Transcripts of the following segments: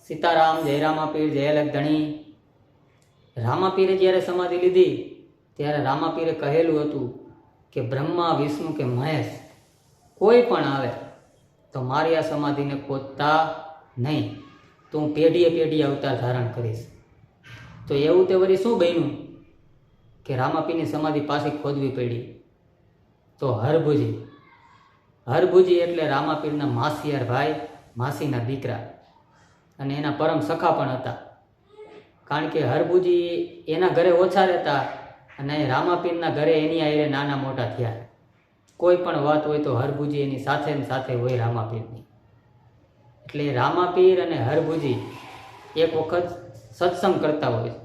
સીતારામ, જય રામાપીર, જય લખધણી। રામાપીરે જ્યારે સમાધિ લીધી ત્યારે રામાપીરે કહેલું હતું કે બ્રહ્મા, વિષ્ણુ કે મહેશ કોઈ પણ આવે તો મારી આ સમાધિને ખોદતા નહીં, તો હું પેઢીએ પેઢીએ અવતાર ધારણ કરીશ। તો એવું તે વળી શું બન્યું કે રામાપીરની સમાધિ પાછી ખોદવી પડી? તો હરભુજી એટલે રામાપીરના માસિયાર ભાઈ, માસીના દીકરા અને એના પરમ સખા પણ હતા। કારણ કે હરભુજી એના ઘરે ઓછા રહેતા અને રામાપીરના ઘરે એની આયરે નાના મોટા થયા। કોઈ પણ વાત હોય તો હરભુજી એની સાથે ને સાથે હોય રામાપીરની। એટલે રામાપીર અને હરભુજી એક વખત સત્સંગ કરતા હોય,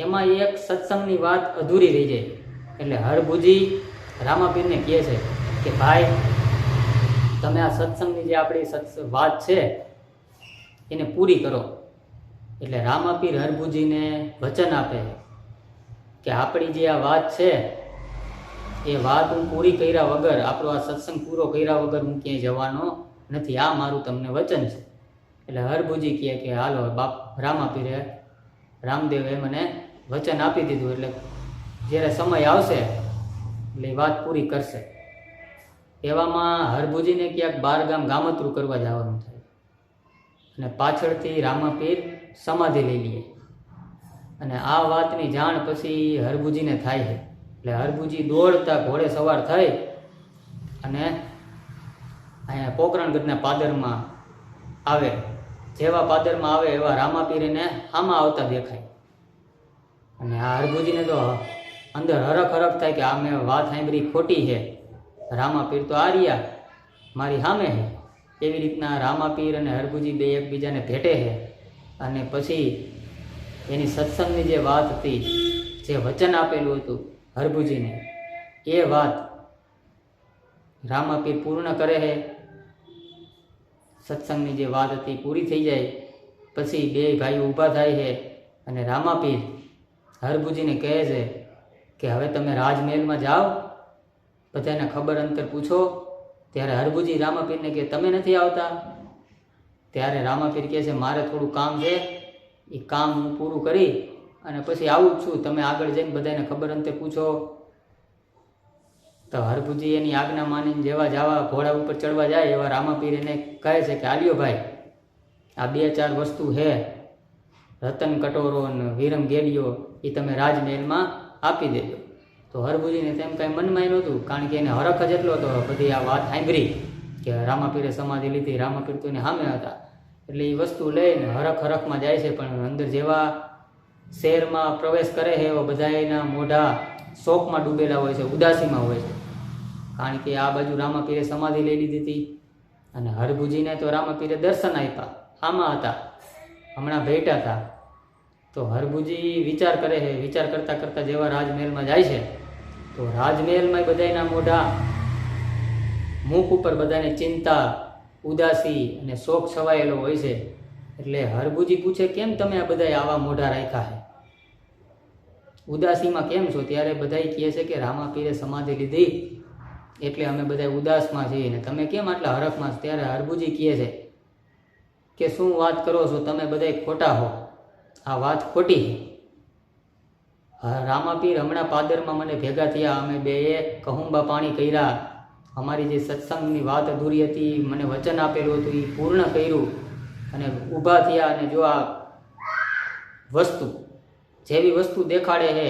એમાં એક સત્સંગની વાત અધૂરી રહી જાય એટલે હરભુજી રામાપીરને કહે છે કે ભાઈ, તમે આ સત્સંગની જે આપણી વાત છે એને પૂરી કરો। એટલે રામાપીર હરભુજીને વચન આપે કે આપણી જે આ વાત છે એ વાત હું પૂરી કર્યા વગર, આપણો આ સત્સંગ પૂરો કર્યા વગર હું ક્યાંય જવાનો નથી, આ મારું તમને વચન છે। એટલે હરભુજી કહે કે હાલો બાપ, રામાપીરે, રામદેવે મને વચન આપી દીધું, એટલે જ્યારે સમય આવશે એટલે એ વાત પૂરી કરશે। એવામાં હરભુજીને ક્યાંક 12 ગામ ગામતરું કરવા જવાનું થાય અને પાછળથી રામાપીર સમાધિ લઈ લે અને આ વાતની જાણ પછી હરભુજીને થાય છે। એટલે હરભુજી દોડતા ઘોડે સવાર થઈ અને અહીંયા પોકરણગઢના પાદરમાં આવે। જેવા પાદરમાં આવે એવા રામાપીર એને આમાં આવતા દેખાય અને આ હરભુજીને તો અંદર હરખ થાય કે આ મેં વાત સાંભળી ખોટી છે, રામાપીર તો આ રહ્યા મારી સામે છે। એવી રીતના રામાપીર અને હરભુજી બે એકબીજાને ભેટે છે અને પછી એની સત્સંગની જે વાત હતી, જે વચન આપેલું હતું હરભુજીને, એ વાત રામાપીર પૂર્ણ કરે છે। સત્સંગની જે વાત હતી પૂરી થઈ જાય પછી બે ભાઈઓ ઊભા થાય છે અને રામાપીર હરભુજીને કહે છે કે હવે તમે રાજમહેલમાં જાઓ, બધાને ખબર અંતર પૂછો। ત્યારે હરભુજી રામાપીરને કહે તમે નથી આવતા? ત્યારે રામાપીર કહે છે મારે થોડું કામ છે, એ કામ હું પૂરું કરી અને પછી આવું જ છું, તમે આગળ જઈને બધાને ખબર અંતર પૂછો। તો હરભુજી એની આજ્ઞા માનીને જેવા જવા ઘોડા ઉપર ચડવા જાય એવા રામાપીર એને કહે છે કે આલ્યો ભાઈ, આ 2-4 વસ્તુ છે, રતન કટોરો અને વિરમ ગેડીઓ, એ તમે રાજમહેલમાં આપી દેજો। તો હરભુજીને તેમ કાંઈ મનમાં નહોતું, કારણ કે એને હરખ જ એટલો હતો બધી આ વાત સાંભળી કે રામાપીરે સમાધિ લીધી, રામાપીર તો એને સામે હતા, એટલે એ વસ્તુ લઈને હરખમાં જાય છે। પણ અંદર જેવા શહેરમાં પ્રવેશ કરે છે એવા બધા એના મોઢા શોકમાં ડૂબેલા હોય છે, ઉદાસીમાં હોય છે, કારણ કે આ બાજુ રામાપીરે સમાધિ લઈ લીધી હતી અને હરભુજીને તો રામાપીરે દર્શન આપ્યા, આમાં હતા, હમણાં ભેટા હતા। તો હરભુજી વિચાર કરે છે, વિચાર કરતાં કરતાં જેવા રાજમહેલમાં જાય છે તો રાજમહેલમાં બધાના મોઢા, મુખ ઉપર બધાને ચિંતા, ઉદાસી અને શોક છવાયેલો હોય છે। એટલે હરભુજી પૂછે કેમ તમે આ બધા આવા મોઢા રાખ્યા છે, ઉદાસીમાં કેમ છો? ત્યારે બધા કહે છે કે રામાપીરે સમાધિ લીધી એટલે અમે બધા ઉદાસમાં છીએ ને તમે કેમ આટલા હરખમાં? ત્યારે હરભુજી કહે છે કે શું વાત કરો છો, તમે બધા ખોટા હો, આ વાત ખોટી છે। રામાપીર હમણાં પાદરમાં મને ભેગા થયા, અમે બેએ કહુંબા પાણી કર્યા, અમારી જે સત્સંગની વાત અધૂરી હતી, મને વચન આપેલું હતું એ પૂર્ણ કર્યું અને ઊભા થયા અને જો આ વસ્તુ, જેવી વસ્તુ દેખાડે છે,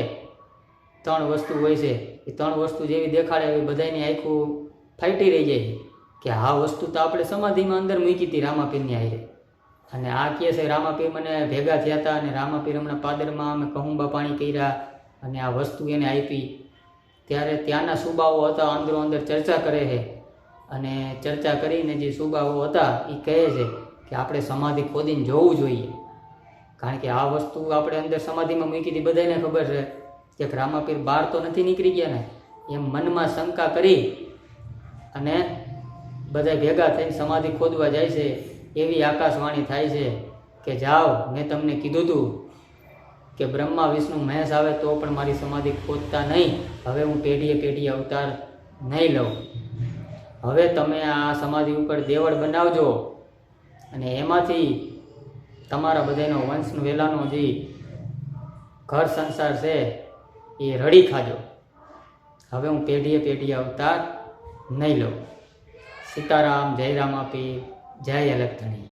3 વસ્તુ હોય છે, એ 3 વસ્તુ જેવી દેખાડે એવી બધાની આંખું ફાટી રહી જાય કે આ વસ્તુ તો આપણે સમાધિમાં અંદર મૂકી હતી રામાપીરની આયરે, અને આ કહે છે રામાપીર મને ભેગા થયા હતા અને રામાપીર હમણાં પાદરમાં અમે કહુંબા પાણી કર્યા અને આ વસ્તુ એને આપી। ત્યારે ત્યાંના સુબાઓ હતા અંદરો અંદર ચર્ચા કરે છે અને ચર્ચા કરીને જે સુબાઓ હતા એ કહે છે કે આપણે સમાધિ ખોદીને જોવું જોઈએ, કારણ કે આ વસ્તુ આપણે અંદર સમાધિમાં મૂકી હતી બધાને ખબર છે કે રામાપીર બહાર તો નથી નીકળી ગયા ને, એમ મનમાં શંકા કરી અને બધા ભેગા થઈને સમાધિ ખોદવા જાય છે। એવી આકાશવાણી થાય છે કે જાઓ, મેં તમને કીધું હતું કે બ્રહ્મા, વિષ્ણુ, મહેશ આવે તો પણ મારી સમાધિ ખોદતા નહીં, હવે હું પેઢીએ પેઢીએ અવતાર નહીં લઉં, હવે તમે આ સમાધિ ઉપર દેવળ બનાવજો અને એમાંથી તમારા બધાનો વંશનું વેલાનો જે ઘર સંસાર છે એ રડી ખાજો. હવે હું પેઢીએ અવતાર નહીં લઉં. સીતારામ, જય રામાપીર, જય અલગધણી.